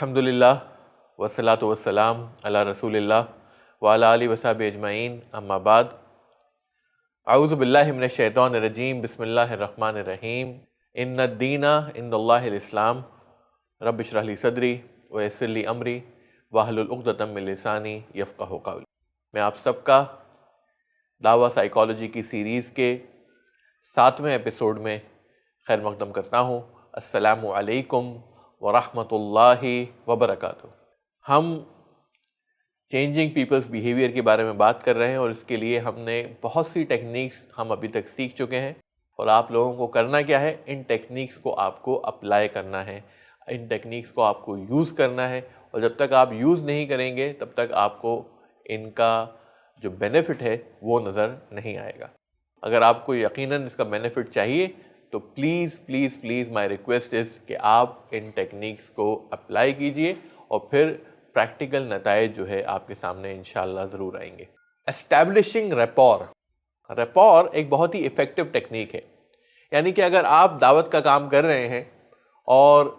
अल्हम्दुलिल्लाह वस्सलातु वस्सलाम अला रसूलिल्लाह व अला आलिहि वसहबिहि अजमईन अम्मा बाद। अऊज़ु बिल्लाहि मिनश शैतानिर रजीम बिस्मिल्लाहिर रहमानिर रहीम। इन्नद्दीना इंदल्लाहिल इस्लाम रब्बि इश्रह ली सदरी व यस्सिर ली अमरी वहलुल उक़दतम मिन लिसानी यफ़क़हू क़ौली। मैं आप सबका दावा साइकोलॉजी की सीरीज़ के 7वें एपिसोड में खैर मक़दम करता हूँ। अस्सलामु अलैकुम व रहमतुल्लाहि व बरकातुहू। हम चेंजिंग पीपल्स बिहेवियर के बारे में बात कर रहे हैं और इसके लिए हमने बहुत सी टेक्निक्स हम अभी तक सीख चुके हैं और आप लोगों को करना क्या है, इन टेक्निक्स को आपको अप्लाई करना है, इन टेक्निक्स को आपको यूज़ करना है। और जब तक आप यूज़ नहीं करेंगे तब तक आपको इनका जो बेनिफिट है वो नज़र नहीं आएगा। अगर आपको यकीनन इसका बेनिफिट चाहिए तो please please please my request is कि आप इन टेक्निक्स को अप्लाई कीजिए और फिर प्रैक्टिकल नताइज जो है आपके सामने इंशाल्लाह ज़रूर आएंगे। Establishing rapport. रैपोर एक बहुत ही इफ़ेक्टिव टेक्निक है। यानी कि अगर आप दावत का काम कर रहे हैं और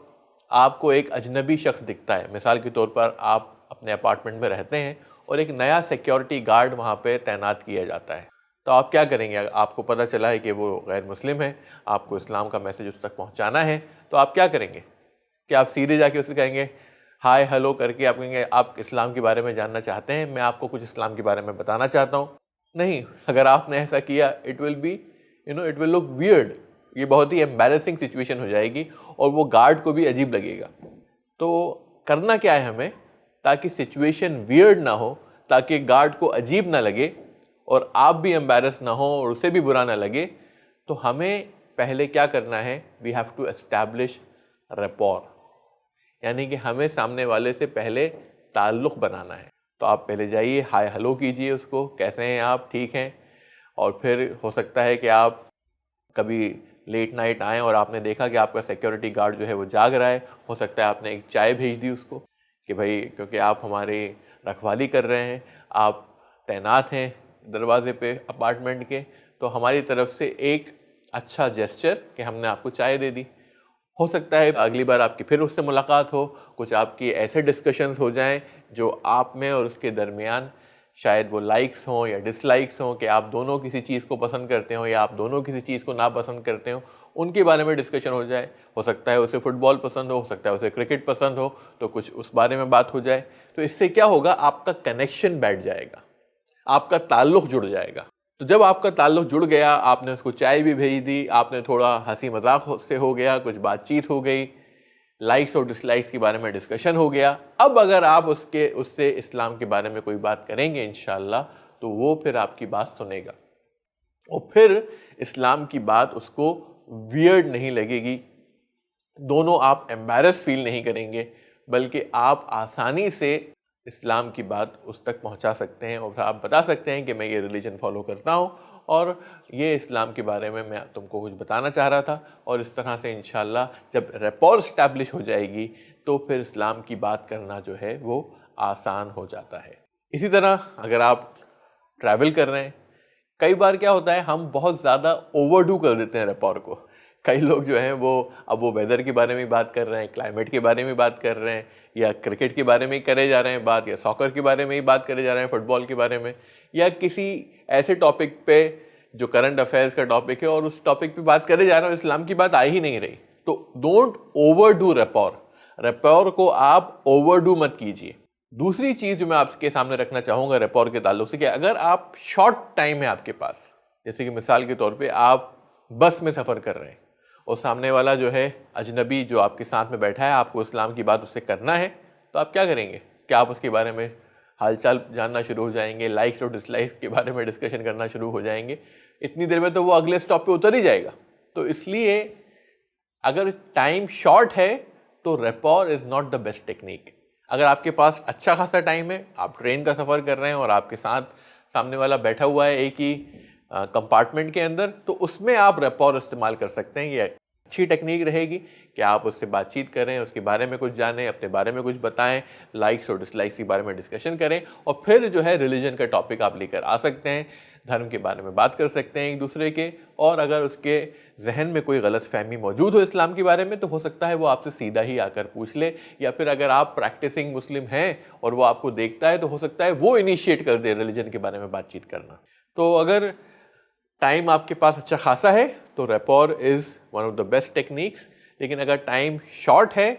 आपको एक अजनबी शख्स दिखता है, मिसाल के तौर पर आप अपने अपार्टमेंट में रहते हैं और एक नया सिक्योरिटी गार्ड वहाँ पे तैनात किया जाता है, तो आप क्या करेंगे? आपको पता चला है कि वो गैर मुस्लिम है, आपको इस्लाम का मैसेज उस तक पहुँचाना है, तो आप क्या करेंगे? कि आप सीधे जाके उससे कहेंगे हाय हेलो करके आप कहेंगे आप इस्लाम के बारे में जानना चाहते हैं, मैं आपको कुछ इस्लाम के बारे में बताना चाहता हूँ? नहीं। अगर आपने ऐसा किया it will be it will look weird. ये बहुत ही एम्बैरेसिंग सिचुएशन हो जाएगी और वो गार्ड को भी अजीब लगेगा। तो करना क्या है हमें, ताकि सिचुएशन वियर्ड ना हो, ताकि गार्ड को अजीब ना लगे और आप भी एम्बैरस ना हो और उसे भी बुरा ना लगे, तो हमें पहले क्या करना है, we have to establish rapport. यानी कि हमें सामने वाले से पहले ताल्लुक़ बनाना है। तो आप पहले जाइए, हाय हेलो कीजिए उसको, कैसे हैं आप, ठीक हैं। और फिर हो सकता है कि आप कभी लेट नाइट आएँ और आपने देखा कि आपका सिक्योरिटी गार्ड जो है वो जाग रहा है, हो सकता है आपने एक चाय भेज दी उसको कि भाई क्योंकि आप हमारी रखवाली कर रहे हैं, आप तैनात हैं दरवाजे पे अपार्टमेंट के, तो हमारी तरफ से एक अच्छा जेस्चर कि हमने आपको चाय दे दी। हो सकता है अगली बार आपकी फिर उससे मुलाकात हो, कुछ आपकी ऐसे डिस्कशंस हो जाएं जो आप में और उसके दरमियान शायद वो लाइक्स हों या डिसलाइक्स हों, कि आप दोनों किसी चीज़ को पसंद करते हो या आप दोनों किसी चीज़ को नापसंद करते हो, उनके बारे में डिस्कशन हो जाए। हो सकता है उसे फुटबॉल पसंद हो सकता है उसे क्रिकेट पसंद हो, तो कुछ उस बारे में बात हो जाए। तो इससे क्या होगा, आपका कनेक्शन बैठ जाएगा, आपका ताल्लुक़ जुड़ जाएगा। तो जब आपका ताल्लुक़ जुड़ गया, आपने उसको चाय भी भेज दी, आपने थोड़ा हंसी मजाक से हो गया, कुछ बातचीत हो गई, लाइक्स और डिसलाइक्स के बारे में डिस्कशन हो गया। अब अगर आप उससे इस्लाम के बारे में कोई बात करेंगे इंशाअल्लाह, तो वो फिर आपकी बात सुनेगा और फिर इस्लाम की बात उसको वियर्ड नहीं लगेगी। दोनों आप एम्बैरस फील नहीं करेंगे, बल्कि आप आसानी से इस्लाम की बात उस तक पहुंचा सकते हैं और आप बता सकते हैं कि मैं ये रिलीजन फॉलो करता हूं और ये इस्लाम के बारे में मैं तुमको कुछ बताना चाह रहा था। और इस तरह से इंशाल्लाह जब रैपोर इस्टेब्लिश हो जाएगी तो फिर इस्लाम की बात करना जो है वो आसान हो जाता है। इसी तरह अगर आप ट्रैवल कर रहे हैं, कई बार क्या होता है, हम बहुत ज़्यादा ओवरडू कर देते हैं रैपोर को। कई लोग जो हैं वो वेदर के बारे में बात कर रहे हैं, क्लाइमेट के बारे में बात कर रहे हैं, या क्रिकेट के बारे में ही करे जा रहे हैं बात, या सॉकर के बारे में ही बात करे जा रहे हैं, फुटबॉल के बारे में, या किसी ऐसे टॉपिक पे जो करंट अफेयर्स का टॉपिक है और उस टॉपिक पे बात करे जा रहे हैं और इस्लाम की बात आ ही नहीं रही। तो डोंट ओवरडू रैपोर। रैपोर को आप ओवरडू मत कीजिए। दूसरी चीज़ जो मैं आपके सामने रखना चाहूँगा रैपोर के ताल्लुक से, कि अगर आप शॉर्ट टाइम है आपके पास, जैसे कि मिसाल के तौर पे आप बस में सफ़र कर रहे हैं और सामने वाला जो है अजनबी जो आपके साथ में बैठा है, आपको इस्लाम की बात उससे करना है, तो आप क्या करेंगे? क्या आप उसके बारे में हालचाल जानना शुरू हो जाएंगे, लाइक्स और डिसलाइक्स के बारे में डिस्कशन करना शुरू हो जाएंगे? इतनी देर में तो वो अगले स्टॉप पे उतर ही जाएगा। तो इसलिए अगर टाइम शॉर्ट है तो rapport is not the best technique. अगर आपके पास अच्छा खासा टाइम है, आप ट्रेन का सफ़र कर रहे हैं और आपके साथ सामने वाला बैठा हुआ है एक ही कंपार्टमेंट के अंदर, तो उसमें आप रैपोर इस्तेमाल कर सकते हैं। ये अच्छी टेक्निक रहेगी कि आप उससे बातचीत करें, उसके बारे में कुछ जानें, अपने बारे में कुछ बताएं, लाइक्स और डिसलाइक्स के बारे में डिस्कशन करें और फिर जो है रिलीजन का टॉपिक आप लेकर आ सकते हैं। धर्म के बारे में बात कर सकते हैं एक दूसरे के, और अगर उसके जहन में कोई गलत फहमी मौजूद हो इस्लाम के बारे में तो हो सकता है वो आपसे सीधा ही आकर पूछ ले, या फिर अगर आप प्रैक्टिसिंग मुस्लिम हैं और वो आपको देखता है तो हो सकता है वो इनिशिएट कर दे रिलीजन के बारे में बातचीत करना। तो अगर टाइम आपके पास अच्छा खासा है तो rapport is one of the best techniques, लेकिन अगर टाइम शॉर्ट है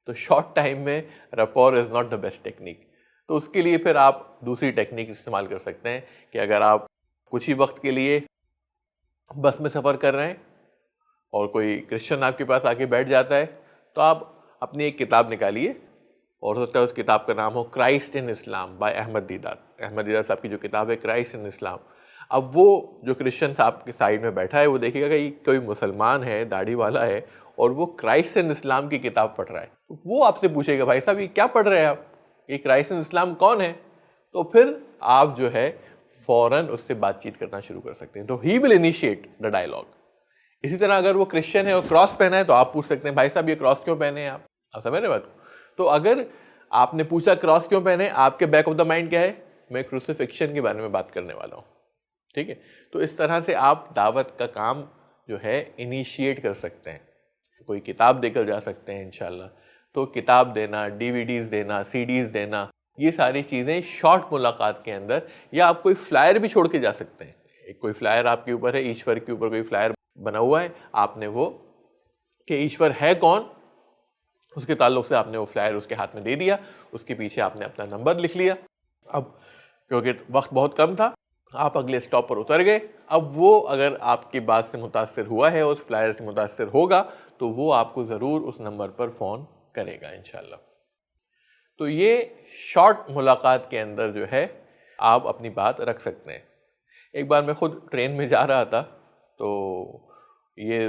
तो शॉर्ट टाइम में rapport is not the best technique. तो उसके लिए फिर आप दूसरी टेक्निक इस्तेमाल कर सकते हैं कि अगर आप कुछ ही वक्त के लिए बस में सफ़र कर रहे हैं और कोई क्रिश्चियन आपके पास आके बैठ जाता है तो आप अपनी एक किताब निकालिए, और हो सकता है उस किताब का नाम हो Christ in Islam by Ahmed Deedat. Ahmed दीदार साहब की जो किताब है क्राइस्ट इन इस्लाम। अब वो जो क्रिश्चियन साहब के साइड में बैठा है वो देखेगा कि कोई मुसलमान है, दाढ़ी वाला है, और वो क्राइस्ट इन इस्लाम की किताब पढ़ रहा है। तो वो आपसे पूछेगा भाई साहब ये क्या पढ़ रहे हैं आप, ये क्राइस्ट इन इस्लाम कौन है? तो फिर आप जो है फौरन उससे बातचीत करना शुरू कर सकते हैं। तो he will initiate the dialogue. इसी तरह अगर वो क्रिश्चियन है और क्रॉस पहना है तो आप पूछ सकते हैं भाई साहब ये क्रॉस क्यों पहने हैं आप समझ रहे बात को? तो अगर आपने पूछा क्रॉस क्यों पहने, आपके बैक ऑफ द माइंड क्या है, मैं क्रूसिफिक्शन के बारे में बात करने वाला हूँ। ठीक है, तो इस तरह से आप दावत का काम जो है इनिशिएट कर सकते हैं। कोई किताब देकर जा सकते हैं इंशाल्लाह। तो किताब देना, डीवीडीज़ देना, सीडीज़ देना, ये सारी चीज़ें शॉर्ट मुलाकात के अंदर, या आप कोई फ्लायर भी छोड़ के जा सकते हैं। एक कोई फ्लायर आपके ऊपर है, ईश्वर के ऊपर कोई फ्लायर बना हुआ है, आपने वो कि ईश्वर है कौन, उसके ताल्लुक से आपने वो फ्लायर उसके हाथ में दे दिया, उसके पीछे आपने अपना नंबर लिख लिया। अब क्योंकि वक्त बहुत कम था, आप अगले स्टॉप पर उतर गए। अब वो अगर आपकी बात से मुतासिर हुआ है, उस फ्लायर से मुतासिर होगा, तो वो आपको ज़रूर उस नंबर पर फ़ोन करेगा इंशाल्लाह। तो ये शॉर्ट मुलाकात के अंदर जो है आप अपनी बात रख सकते हैं। एक बार मैं खुद ट्रेन में जा रहा था, तो ये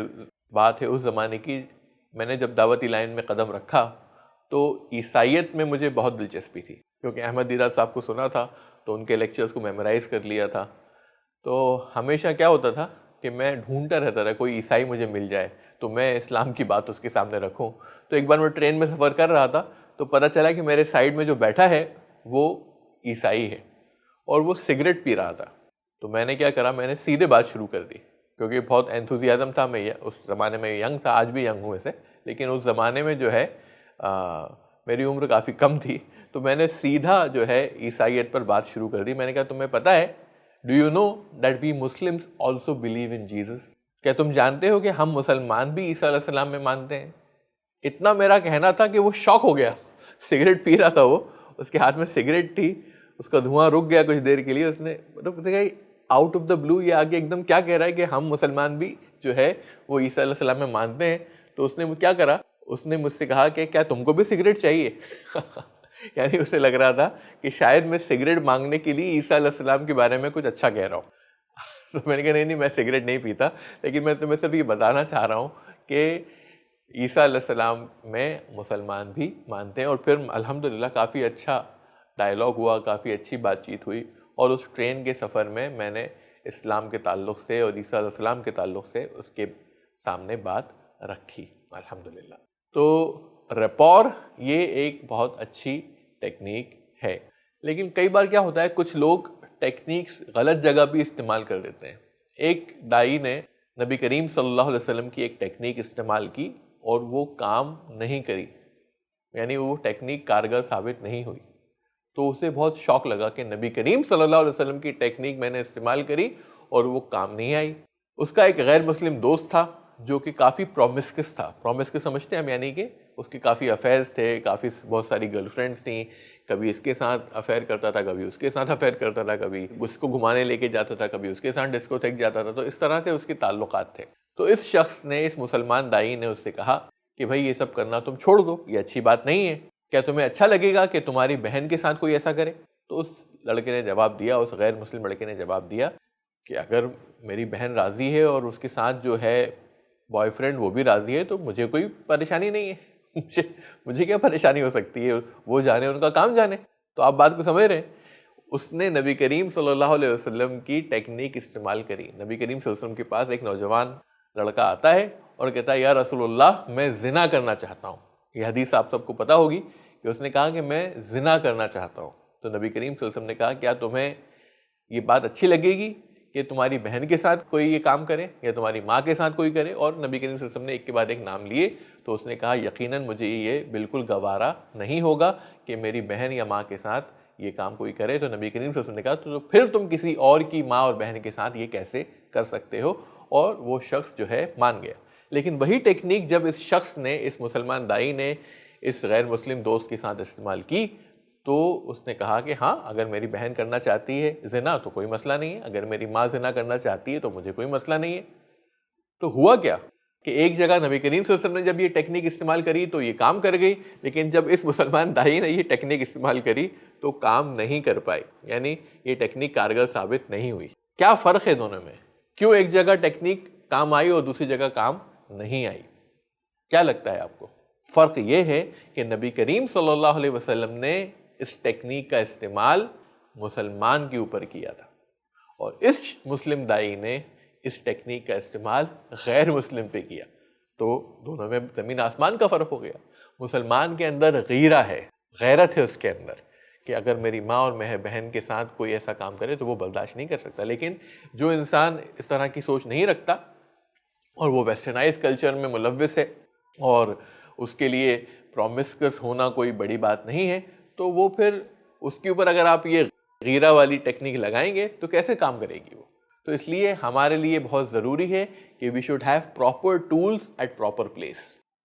बात है उस ज़माने की, मैंने जब दावती लाइन में कदम रखा तो ईसाइयत में मुझे बहुत दिलचस्पी थी, क्योंकि अहमद दीदार साहब को सुना था तो उनके लेक्चर्स को मेमोराइज़ कर लिया था। तो हमेशा क्या होता था कि मैं ढूंढता रहता था कोई ईसाई मुझे मिल जाए तो मैं इस्लाम की बात उसके सामने रखूं। तो एक बार मैं ट्रेन में सफ़र कर रहा था तो पता चला कि मेरे साइड में जो बैठा है वो ईसाई है और वो सिगरेट पी रहा था। तो मैंने क्या करा, मैंने सीधे बात शुरू कर दी, क्योंकि बहुत एंथुजियाज़म था। मैं उस ज़माने में यंग था, आज भी यंग हूँ वैसे, लेकिन उस ज़माने में जो है मेरी उम्र काफ़ी कम थी। तो मैंने सीधा जो है ईसाइयत पर बात शुरू कर दी। मैंने कहा तुम्हें पता है, do you know that we Muslims also believe in Jesus? क्या तुम जानते हो कि हम मुसलमान भी ईसा अलैहि सलाम में मानते हैं? इतना मेरा कहना था कि वो शॉक हो गया। सिगरेट पी रहा था वो, उसके हाथ में सिगरेट थी, उसका धुआं रुक गया कुछ देर के लिए। उसने मतलब आउट ऑफ द ब्लू ये आगे एकदम क्या कह रहा है कि हम मुसलमान भी जो है वो ईसा अलैहि सलाम में मानते हैं। तो उसने क्या करा, उसने मुझसे कहा कि क्या तुमको भी सिगरेट चाहिए? यानी उसे लग रहा था कि शायद मैं सिगरेट मांगने के लिए ईसा अलैहि सलाम के बारे में कुछ अच्छा कह रहा हूँ। तो मैंने कहा नहीं मैं सिगरेट नहीं पीता, लेकिन मैं तुम्हें सिर्फ ये बताना चाह रहा हूँ कि ईसा अलैहि सलाम में मुसलमान भी मानते हैं। और फिर अल्हम्दुलिल्लाह काफ़ी अच्छा डायलॉग हुआ, काफ़ी अच्छी बातचीत हुई, और उस ट्रेन के सफ़र में मैंने इस्लाम के ताल्लुक़ से और ईसा अलैहि सलाम के ताल्लुक़ से उसके सामने बात रखी अल्हम्दुलिल्लाह। तो रैपोर ये एक बहुत अच्छी टेक्निक है, लेकिन कई बार क्या होता है कुछ लोग टेक्निक्स गलत जगह भी इस्तेमाल कर देते हैं। एक दाई ने नबी करीम सल्लल्लाहु अलैहि वसल्लम की एक टेक्निक इस्तेमाल की और वो काम नहीं करी, यानी वो टेक्निक कारगर साबित नहीं हुई। तो उसे बहुत शौक लगा कि नबी करीम सल्लल्लाहु अलैहि वसल्लम की टेक्निक मैंने इस्तेमाल करी और वो काम नहीं आई। उसका एक गैर मुस्लिम दोस्त था जो कि काफ़ी प्रोमिस्कस था। प्रोमिस्कस समझते हैं हम, यानी कि उसके काफ़ी अफेयर्स थे, बहुत सारी गर्लफ्रेंड्स थी। कभी इसके साथ अफेयर करता था, कभी उसके साथ अफेयर करता था, कभी उसको घुमाने लेके जाता था, कभी उसके साथ डिस्कोथेक जाता था। तो इस तरह से उसके ताल्लुकात थे। तो इस शख्स ने, इस मुसलमान दाई ने उससे कहा कि भाई ये सब करना तुम छोड़ दो, ये अच्छी बात नहीं है। क्या तुम्हें अच्छा लगेगा कि तुम्हारी बहन के साथ कोई ऐसा करे? तो उस लड़के ने जवाब दिया, उस गैर मुस्लिम लड़के ने जवाब दिया कि अगर मेरी बहन राज़ी है और उसके साथ जो है बॉयफ्रेंड वो भी राज़ी है तो मुझे कोई परेशानी नहीं है। मुझे क्या परेशानी हो सकती है, वो जाने, उनका काम जाने। तो आप बात को समझ रहे हैं। उसने नबी करीम सल्लल्लाहु अलैहि वसल्लम की टेक्निक इस्तेमाल करी। नबी करीम सल्लल्लाहु अलैहि वसल्लम के पास एक नौजवान लड़का आता है और कहता है या रसूलुल्लाह मैं ज़िना करना चाहता हूँ। ये हदीस आप सबको पता होगी कि उसने कहा कि मैं ज़िना करना चाहता हूँ। तो नबी करीम सल्लल्लाहु अलैहि वसल्लम ने कहा क्या तुम्हें ये बात अच्छी लगेगी? कि तुम्हारी बहन के साथ कोई ये काम करे या तुम्हारी माँ के साथ कोई करे, और नबी करीम सल्लल्लाहु अलैहि वसल्लम ने एक के बाद एक नाम लिए। तो उसने कहा यकीनन मुझे ये बिल्कुल गवारा नहीं होगा कि मेरी बहन या माँ के साथ ये काम कोई करे। तो नबी करीम सल्लल्लाहु अलैहि वसल्लम ने कहा तो फिर तुम किसी और की माँ और बहन के साथ ये कैसे कर सकते हो, और वो शख्स जो है मान गया। लेकिन वही टेक्निक जब इस शख्स ने, इस मुसलमान दाई ने इस गैर मुस्लिम दोस्त के साथ इस्तेमाल की, तो उसने कहा कि हाँ, अगर मेरी बहन करना चाहती है ज़िना तो कोई मसला नहीं है, अगर मेरी माँ ज़िना करना चाहती है तो मुझे कोई मसला नहीं है। तो हुआ क्या कि एक जगह नबी करीम सल्लल्लाहु अलैहि वसल्लम ने जब ये टेक्निक इस्तेमाल करी तो ये काम कर गई, लेकिन जब इस मुसलमान दाई ने ये टेक्निक इस्तेमाल करी तो काम नहीं कर पाई, यानी ये टेक्निक कारगर साबित नहीं हुई। क्या फ़र्क है दोनों में? क्यों एक जगह टेक्निक काम आई और दूसरी जगह काम नहीं आई? क्या लगता है आपको? फ़र्क ये है कि नबी करीम सल्लल्लाहु अलैहि वसल्लम ने इस टेक्निक का इस्तेमाल मुसलमान के ऊपर किया था, और इस मुस्लिम दाई ने इस टेक्निक का इस्तेमाल गैर मुस्लिम पे किया। तो दोनों में ज़मीन आसमान का फ़र्क हो गया। मुसलमान के अंदर गीरा है, गैरत है उसके अंदर कि अगर मेरी माँ और मेरे बहन के साथ कोई ऐसा काम करे तो वो बर्दाश्त नहीं कर सकता। लेकिन जो इंसान इस तरह की सोच नहीं रखता और वो वेस्टर्नाइज कल्चर में मुलव्विस है और उसके लिए प्रॉमिस्कस होना कोई बड़ी बात नहीं है, तो वो फिर उसके ऊपर अगर आप ये गीरा वाली टेक्निक लगाएंगे तो कैसे काम करेगी वो? तो इसलिए हमारे लिए बहुत ज़रूरी है कि we should have proper tools at proper place.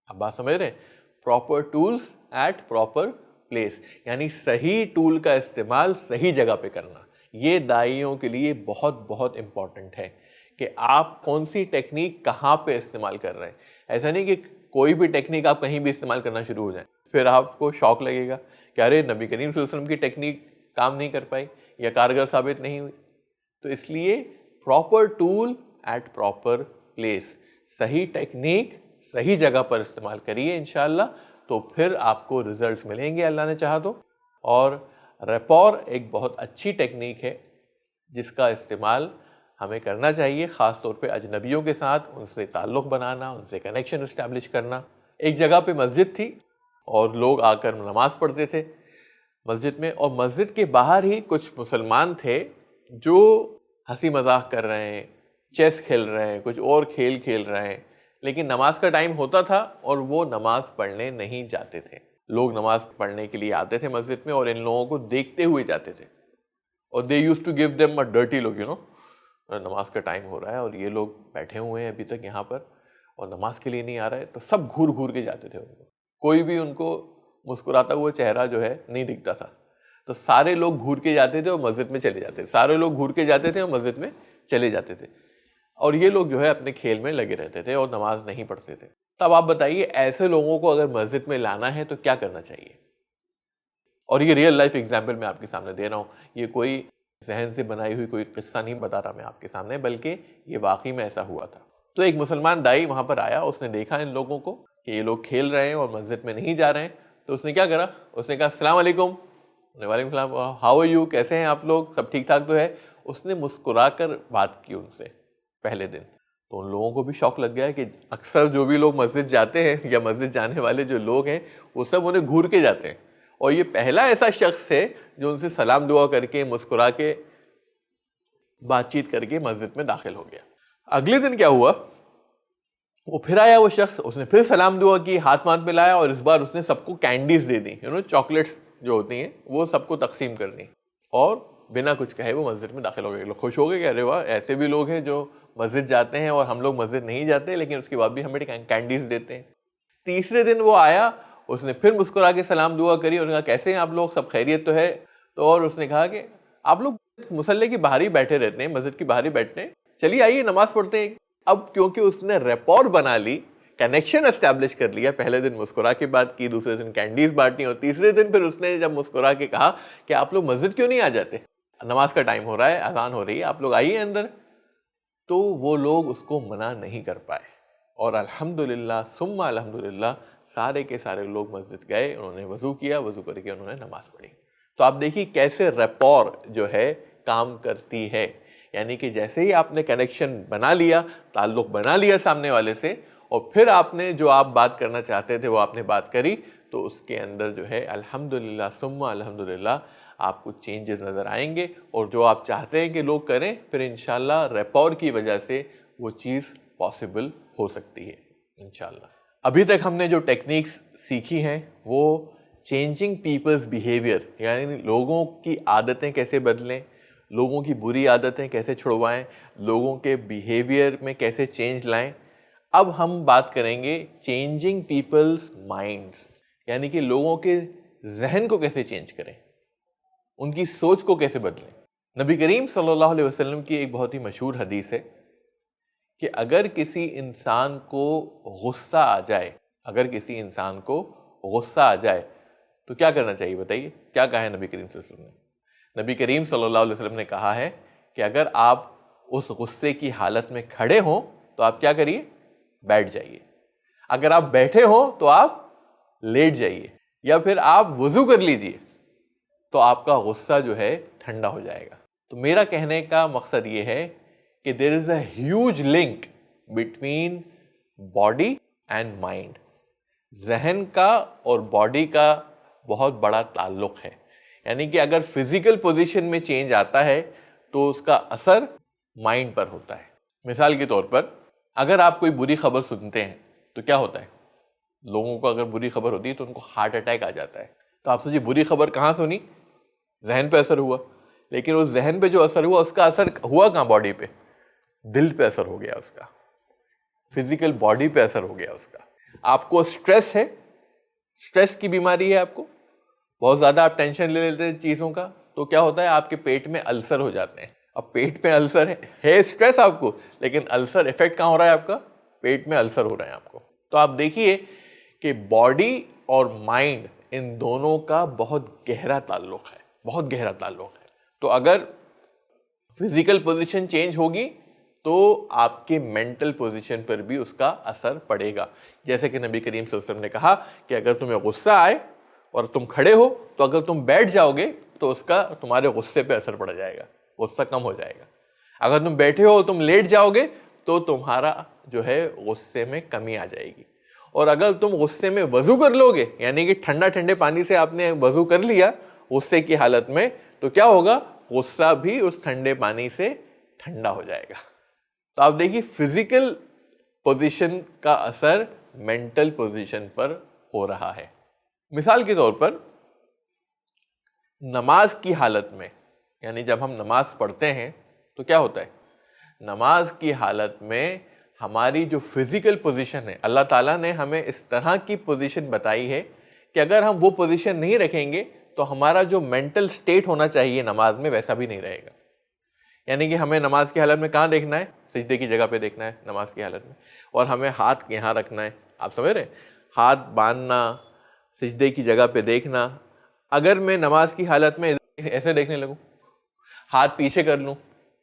आप बात समझ रहे हैं? Proper tools at proper place, यानी सही टूल का इस्तेमाल सही जगह पे करना। ये दाइयों के लिए बहुत बहुत इम्पॉर्टेंट है कि आप कौन सी टेक्निक कहाँ पे इस्तेमाल कर रहे हैं। ऐसा नहीं कि कोई भी टेक्निक आप कहीं भी इस्तेमाल करना शुरू हो जाए, फिर आपको शौक लगेगा कि अरे नबी करीम सल्लल्लाहु अलैहि वसल्लम की टेक्निक काम नहीं कर पाई या कारगर साबित नहीं हुई। तो इसलिए proper tool at proper place, सही टेक्निक सही जगह पर इस्तेमाल करिए इंशाअल्लाह, तो फिर आपको रिजल्ट्स मिलेंगे अल्लाह ने चाहा तो। और रैपॉर एक बहुत अच्छी टेक्निक है जिसका इस्तेमाल हमें करना चाहिए, ख़ास तौर पे अजनबियों के साथ, उनसे ताल्लुक़ बनाना, उनसे कनेक्शन इस्टेब्लिश करना। एक जगह पे मस्जिद थी और लोग आकर नमाज़ पढ़ते थे मस्जिद में, और मस्जिद के बाहर ही कुछ मुसलमान थे जो हंसी मजाक कर रहे हैं, चेस खेल रहे हैं, कुछ और खेल खेल रहे हैं, लेकिन नमाज का टाइम होता था और वो नमाज पढ़ने नहीं जाते थे। लोग नमाज पढ़ने के लिए आते थे मस्जिद में और इन लोगों को देखते हुए जाते थे, और they used to give them a dirty look, you know, नमाज का टाइम हो रहा है और ये लोग बैठे हुए हैं अभी तक यहाँ पर और नमाज के लिए नहीं आ रहा है, तो सब घूर घूर के जाते थे उनको। कोई भी उनको मुस्कुराता हुआ चेहरा जो है नहीं दिखता था, तो सारे लोग घूर के जाते थे और मस्जिद में चले जाते थे, सारे लोग घूर के जाते थे और मस्जिद में चले जाते थे, और ये लोग जो है अपने खेल में लगे रहते थे और नमाज नहीं पढ़ते थे। तब आप बताइए, ऐसे लोगों को अगर मस्जिद में लाना है तो क्या करना चाहिए? और ये रियल लाइफ एग्जाम्पल मैं आपके सामने दे रहा हूँ, ये कोई जहन से बनाई हुई कोई किस्सा नहीं बता रहा मैं आपके सामने, बल्कि ये वाकई में ऐसा हुआ था। तो एक मुसलमान दाई वहाँ पर आया, उसने देखा इन लोगों को कि ये लोग खेल रहे हैं और मस्जिद में नहीं जा रहे हैं, तो उसने क्या करा, उसने कहा अस्सलाम वालेकुम। वालेकुम सलाम, हाउ आर यू, कैसे हैं आप लोग, सब ठीक ठाक तो है? उसने मुस्कुरा कर बात की उनसे पहले दिन। तो उन लोगों को भी शौक लग गया कि अक्सर जो भी लोग मस्जिद जाते हैं या मस्जिद जाने वाले जो लोग हैं वो सब उन्हें घूर के जाते हैं, और ये पहला ऐसा शख्स है जो उनसे सलाम दुआ करके मुस्कुरा के बातचीत करके मस्जिद में दाखिल हो गया। अगले दिन क्या हुआ, वो फिर आया वो शख्स, उसने फिर सलाम दुआ की, हाथ माथ मिलाया, और इस बार उसने सबको candies they the, you know, chocolates जो होती हैं वो सबको तकसीम कर दी, और बिना कुछ कहे वो मस्जिद में दाखिल हो गए। लोग खुश हो गए कि अरे वाह, ऐसे भी लोग हैं जो मस्जिद जाते हैं और हम लोग मस्जिद नहीं जाते, लेकिन उसके बाद भी हमें कैंडीज देते हैं। तीसरे दिन वो आया, उसने फिर मुस्कुरा के सलाम दुआ करी और कहा कैसे हैं आप लोग, सब खैरियत तो है? तो और उसने कहा कि आप लोग मुसल्ले के बाहर ही बैठे रहते हैं, मस्जिद के बाहर ही बैठते हैं, चलिए आइए नमाज पढ़ते हैं। अब क्योंकि उसने रैपॉर बना ली, कनेक्शन एस्टैब्लिश कर लिया, पहले दिन मुस्कुरा के बात की, दूसरे दिन कैंडीज बांटी, और तीसरे दिन फिर उसने जब मुस्कुरा के कहा कि आप लोग मस्जिद क्यों नहीं आ जाते, नमाज का टाइम हो रहा है, अजान हो रही है, आप लोग आइए अंदर, तो वो लोग उसको मना नहीं कर पाए, और अल्हम्दुलिल्लाह सुम्मा अल्हम्दुलिल्लाह सारे के सारे लोग मस्जिद गए, उन्होंने वज़ू किया, वज़ू करके उन्होंने नमाज पढ़ी। तो आप देखिए कैसे रैपॉर जो है काम करती है, यानी कि जैसे ही आपने कनेक्शन बना लिया, ताल्लुक़ बना लिया सामने वाले से, और फिर आपने जो आप बात करना चाहते थे वो आपने बात करी, तो उसके अंदर जो है अल्हम्दुलिल्लाह सुम्मा अल्हम्दुलिल्लाह आपको चेंजेस नज़र आएंगे और जो आप चाहते हैं कि लोग करें फिर इंशाल्लाह रैपॉर की वजह से वो चीज़ पॉसिबल हो सकती है इंशाल्लाह। अभी तक हमने जो टेक्निक्स सीखी हैं वो चेंजिंग पीपल्स बिहेवियर, यानी लोगों की आदतें कैसे बदलें, लोगों की बुरी आदतें कैसे छुड़वाएं, लोगों के बिहेवियर में कैसे चेंज लाएं। अब हम बात करेंगे चेंजिंग पीपल्स माइंड्स, यानी कि लोगों के जहन को कैसे चेंज करें, उनकी सोच को कैसे बदलें। नबी करीम सल्लल्लाहु अलैहि वसल्लम की एक बहुत ही मशहूर हदीस है कि अगर किसी इंसान को गुस्सा आ जाए, अगर किसी इंसान को गुस्सा आ जाए तो क्या करना चाहिए, बताइए क्या कहा है नबी करीम सल्लल्लाहु अलैहि वसल्लम ने। नबी करीम सल्लल्लाहु अलैहि वसल्लम ने कहा है कि अगर आप उस गुस्से की हालत में खड़े हो तो आप क्या करिए, बैठ जाइए। अगर आप बैठे हो तो आप लेट जाइए, या फिर आप वुजू कर लीजिए तो आपका गुस्सा जो है ठंडा हो जाएगा। तो मेरा कहने का मकसद ये है कि there is a huge link between body and mind. जहन का और बॉडी का बहुत बड़ा ताल्लुक है, यानी कि अगर फिजिकल पोजीशन में चेंज आता है तो उसका असर माइंड पर होता है। मिसाल के तौर पर अगर आप कोई बुरी खबर सुनते हैं तो क्या होता है, लोगों को अगर बुरी खबर होती है तो उनको हार्ट अटैक आ जाता है। तो आप सोचिए बुरी खबर कहाँ सुनी, जहन पे असर हुआ, लेकिन उस जहन पे जो असर हुआ उसका असर हुआ कहाँ, बॉडी पे, दिल पे असर हो गया उसका, फिजिकल बॉडी पे असर हो गया उसका। आपको स्ट्रेस है, स्ट्रेस की बीमारी है, आपको बहुत ज्यादा आप टेंशन ले लेते हैं चीजों का, तो क्या होता है आपके पेट में अल्सर हो जाते हैं। अब पेट में अल्सर है स्ट्रेस आपको, लेकिन अल्सर इफेक्ट कहाँ हो रहा है, आपका पेट में अल्सर हो रहा है आपको। तो आप देखिए कि बॉडी और माइंड इन दोनों का बहुत गहरा ताल्लुक है, बहुत गहरा ताल्लुक है। तो अगर फिजिकल पोजीशन चेंज होगी तो आपके मेंटल पोजीशन पर भी उसका असर पड़ेगा। जैसे कि नबी करीम सल्लल्लाहु अलैहि वसल्लम ने कहा कि अगर तुम्हें गुस्सा आए और तुम खड़े हो तो अगर तुम बैठ जाओगे तो उसका तुम्हारे गुस्से पे असर पड़ जाएगा, गुस्सा कम हो जाएगा। अगर तुम बैठे हो तुम लेट जाओगे तो तुम्हारा जो है गुस्से में कमी आ जाएगी। और अगर तुम गुस्से में वजू कर लोगे, यानी कि ठंडे पानी से आपने वजू कर लिया गुस्से की हालत में, तो क्या होगा, गुस्सा भी उस ठंडे पानी से ठंडा हो जाएगा। तो आप देखिए फिजिकल पोजीशन का असर मेंटल पोजीशन पर हो रहा है। मिसाल के तौर पर नमाज की हालत में, यानी जब हम नमाज पढ़ते हैं तो क्या होता है, नमाज की हालत में हमारी जो फिजिकल पोजीशन है, अल्लाह ताला ने हमें इस तरह की पोजीशन बताई है कि अगर हम वो पोजीशन नहीं रखेंगे तो हमारा जो मेंटल स्टेट होना चाहिए नमाज में वैसा भी नहीं रहेगा। यानी कि हमें नमाज की हालत में कहाँ देखना है, सिजदे की जगह पे देखना है नमाज की हालत में, और हमें हाथ यहाँ रखना है, आप समझ रहे हैं, हाथ बांधना, सिजदे की जगह पे देखना। अगर मैं नमाज की हालत में ऐसे देखने लगूं, हाथ पीछे कर लूं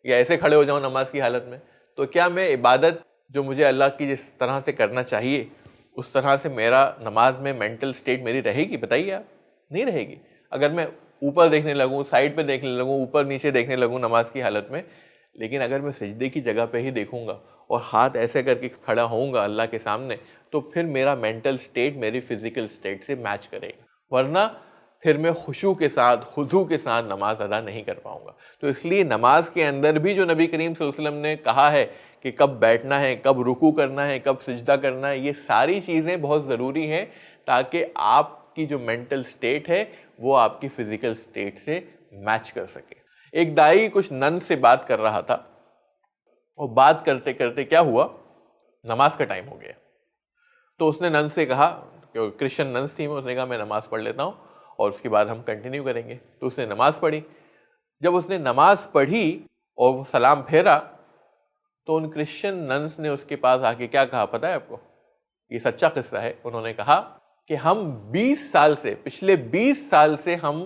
या ऐसे खड़े हो जाऊं नमाज की हालत में, तो क्या मैं इबादत जो मुझे अल्लाह की जिस तरह से करना चाहिए उस तरह से मेरा नमाज में मेंटल स्टेट मेरी रहेगी, बताइए आप, नहीं रहेगी। अगर मैं ऊपर देखने लगूं, साइड पे देखने लगूं, ऊपर नीचे देखने लगूं नमाज की हालत में, लेकिन अगर मैं सजदे की जगह पे ही देखूंगा और हाथ ऐसे करके खड़ा होऊंगा अल्लाह के सामने, तो फिर मेरा मेंटल स्टेट मेरी फिजिकल स्टेट से मैच करेगा, वरना फिर मैं खुशू के साथ, खुजू के साथ नमाज अदा नहीं कर पाऊंगा। तो इसलिए नमाज के अंदर भी जो नबी करीम सल्लल्लाहु अलैहि वसल्लम ने कहा है कि कब बैठना है, कब रुकू करना है, कब सिजदा करना है, ये सारी चीज़ें बहुत ज़रूरी हैं ताकि आपकी जो मेंटल स्टेट है वो आपकी फिजिकल स्टेट से मैच कर सके। एक दाई कुछ नन से बात कर रहा था और बात करते करते क्या हुआ, नमाज का टाइम हो गया। तो उसने नन से कहा, क्रिश्चियन नन्स थी, उसने कहा मैं नमाज पढ़ लेता हूँ और उसके बाद हम कंटिन्यू करेंगे। तो उसने नमाज पढ़ी। जब उसने नमाज पढ़ी और वो सलाम फेरा तो उन क्रिश्चियन नन्स ने उसके पास आके क्या कहा पता है आपको, ये सच्चा किस्सा है। उन्होंने कहा कि हम 20 साल से, पिछले 20 साल से हम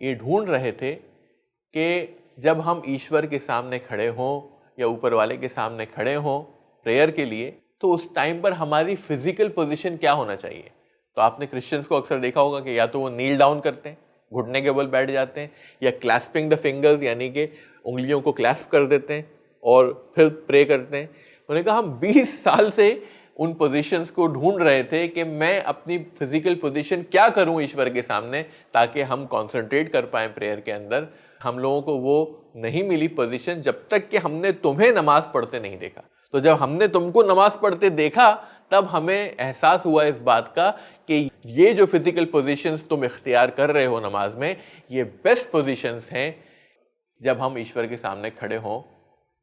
ये ढूंढ रहे थे कि जब हम ईश्वर के सामने खड़े हों या ऊपर वाले के सामने खड़े हों प्रेयर के लिए, तो उस टाइम पर हमारी फिजिकल पोजीशन क्या होना चाहिए। तो आपने क्रिश्चियंस को अक्सर देखा होगा कि या तो वो नील डाउन करते हैं, घुटने के बल बैठ जाते हैं, या क्लैस्पिंग द फिंगर्स यानी कि उंगलियों को क्लैस्प कर देते हैं और फिर प्रे करते हैं। उन्होंने कहा हम 20 साल से उन पोजीशंस को ढूंढ रहे थे कि मैं अपनी फिजिकल पोजीशन क्या करूं ईश्वर के सामने ताकि हम कंसंट्रेट कर पाएं प्रेयर के अंदर। हम लोगों को वो नहीं मिली पोजीशन जब तक कि हमने तुम्हें नमाज पढ़ते नहीं देखा। तो जब हमने तुमको नमाज पढ़ते देखा तब हमें एहसास हुआ इस बात का कि ये जो फिजिकल पोजीशंस तुम इख्तियार कर रहे हो नमाज में, ये बेस्ट पोजीशंस हैं जब हम ईश्वर के सामने खड़े हों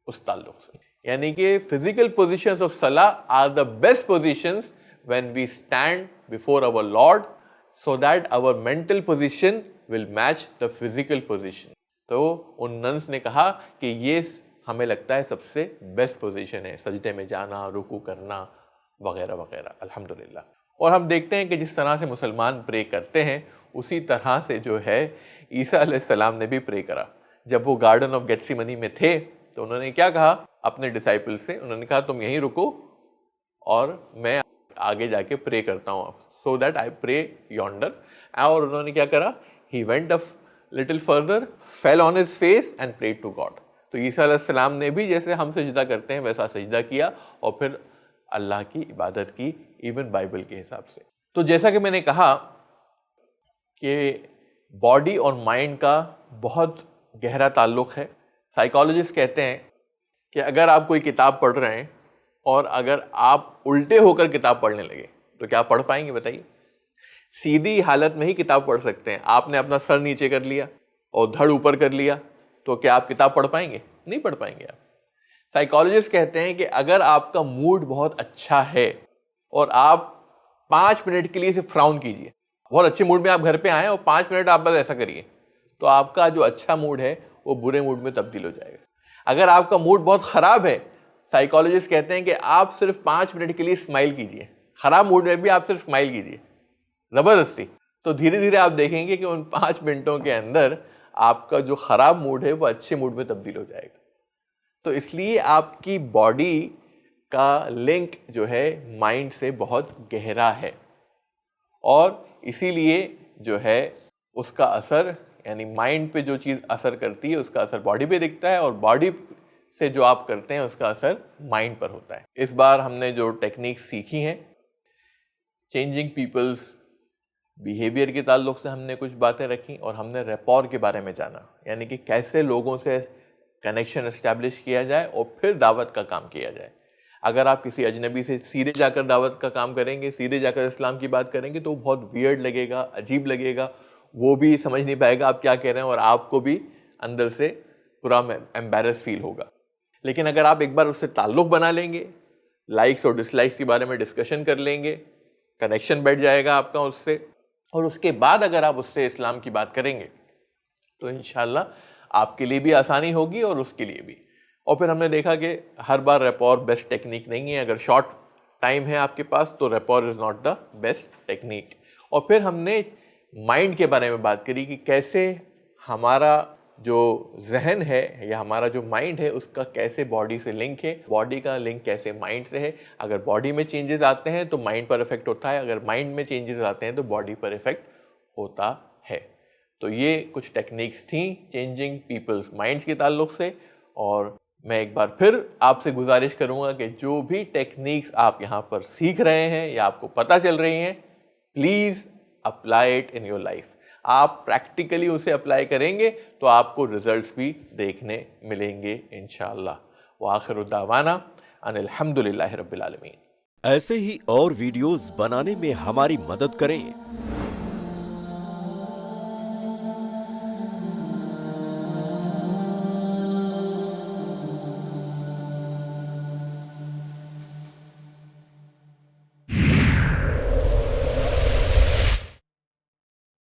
उस ताल्लुक से। यानी कि फिजिकल पोजीशंस ऑफ सला are the best positions when we stand before our lord so that our mental position will match the physical position. तो उन नन्स ने कहा कि ये हमें लगता है सबसे बेस्ट पोजीशन है, सजदे में जाना, रुकू करना वगैरह वगैरह। अल्हम्दुलिल्लाह। और हम देखते हैं कि जिस तरह से मुसलमान प्रे करते हैं उसी तरह से जो है ईसा अलैहिस्सलाम ने भी प्रे करा। जब वो गार्डन ऑफ गेत्सेमनी में थे तो उन्होंने क्या कहा अपने डिसाइपल से, उन्होंने कहा तुम यहीं रुको और मैं आगे जाके प्रे करता हूँ, so that I pray yonder. और उन्होंने क्या करा, he went a little further, fell on his face and prayed to God. तो ईसा अलैहिस्सलाम ने भी जैसे हम सजदा करते हैं वैसा सजदा किया और फिर अल्लाह की इबादत की, इवन बाइबल के हिसाब से। तो जैसा कि मैंने कहा कि बॉडी और माइंड का बहुत गहरा ताल्लुक है। साइकोलॉजिस्ट कहते हैं कि अगर आप कोई किताब पढ़ रहे हैं और अगर आप उल्टे होकर किताब पढ़ने लगे तो क्या पढ़ पाएंगे बताइए? सीधी हालत में ही किताब पढ़ सकते हैं। आपने अपना सर नीचे कर लिया और धड़ ऊपर कर लिया तो क्या आप किताब पढ़ पाएंगे? नहीं पढ़ पाएंगे आप। साइकोलॉजिस्ट कहते हैं कि अगर आपका मूड बहुत अच्छा है और आप 5 मिनट के लिए सिर्फ फ्राउन कीजिए, बहुत अच्छे मूड में आप घर पे आए और 5 मिनट आप बस ऐसा करिए, तो आपका जो अच्छा मूड है वो बुरे मूड में तब्दील हो जाएगा। अगर आपका मूड बहुत खराब है, साइकोलॉजिस्ट कहते हैं कि आप सिर्फ 5 मिनट के लिए स्माइल कीजिए, खराब मूड में भी आप सिर्फ स्माइल कीजिए जबरदस्ती, तो धीरे धीरे आप देखेंगे कि उन 5 मिनटों के अंदर आपका जो खराब मूड है वो अच्छे मूड में तब्दील हो जाएगा। तो इसलिए आपकी बॉडी का लिंक जो है माइंड से बहुत गहरा है और इसीलिए जो है उसका असर, यानी माइंड पे जो चीज़ असर करती है उसका असर बॉडी पे दिखता है और बॉडी से जो आप करते हैं उसका असर माइंड पर होता है। इस बार हमने जो टेक्निक सीखी हैं चेंजिंग पीपल्स बिहेवियर के ताल्लुक से हमने कुछ बातें रखी और हमने रेपॉर के बारे में जाना, यानी कि कैसे लोगों से कनेक्शन एस्टैब्लिश किया जाए और फिर दावत का काम किया जाए। अगर आप किसी अजनबी से सीधे जाकर दावत का काम करेंगे, सीधे जाकर इस्लाम की बात करेंगे तो बहुत वियर्ड लगेगा, अजीब लगेगा, वो भी समझ नहीं पाएगा आप क्या कह रहे हैं और आपको भी अंदर से पूरा एम्बैरस फील होगा। लेकिन अगर आप एक बार उससे ताल्लुक़ बना लेंगे, लाइक्स और डिसलाइक्स के बारे में डिस्कशन कर लेंगे, कनेक्शन बैठ जाएगा आपका उससे, और उसके बाद अगर आप उससे इस्लाम की बात करेंगे तो इंशाल्लाह आपके लिए भी आसानी होगी और उसके लिए भी। और फिर हमने देखा कि हर बार रेपॉर बेस्ट टेक्निक नहीं है। अगर शॉर्ट टाइम है आपके पास तो rapport is not the best technique. और फिर हमने माइंड के बारे में बात करी कि कैसे हमारा जो जहन है या हमारा जो माइंड है उसका कैसे बॉडी से लिंक है, बॉडी का लिंक कैसे माइंड से है। अगर बॉडी में चेंजेस आते हैं तो माइंड पर इफेक्ट होता है, अगर माइंड में चेंजेस आते हैं तो बॉडी पर इफेक्ट होता है। तो ये कुछ टेक्निक्स थी चेंजिंग पीपल्स माइंड्स के ताल्लुक से। और मैं एक बार फिर आपसे गुजारिश करूंगा कि जो भी टेक्निक्स आप यहाँ पर सीख रहे हैं या आपको पता चल रही हैं, please apply it in your life. आप प्रैक्टिकली उसे अप्लाई करेंगे तो आपको रिजल्ट्स भी देखने मिलेंगे इंशाअल्लाह। व आखिरु दावाना अनिल हम्दुलिल्लाहि रब्बिल आलमीन। ऐसे ही और वीडियोस बनाने में हमारी मदद करें।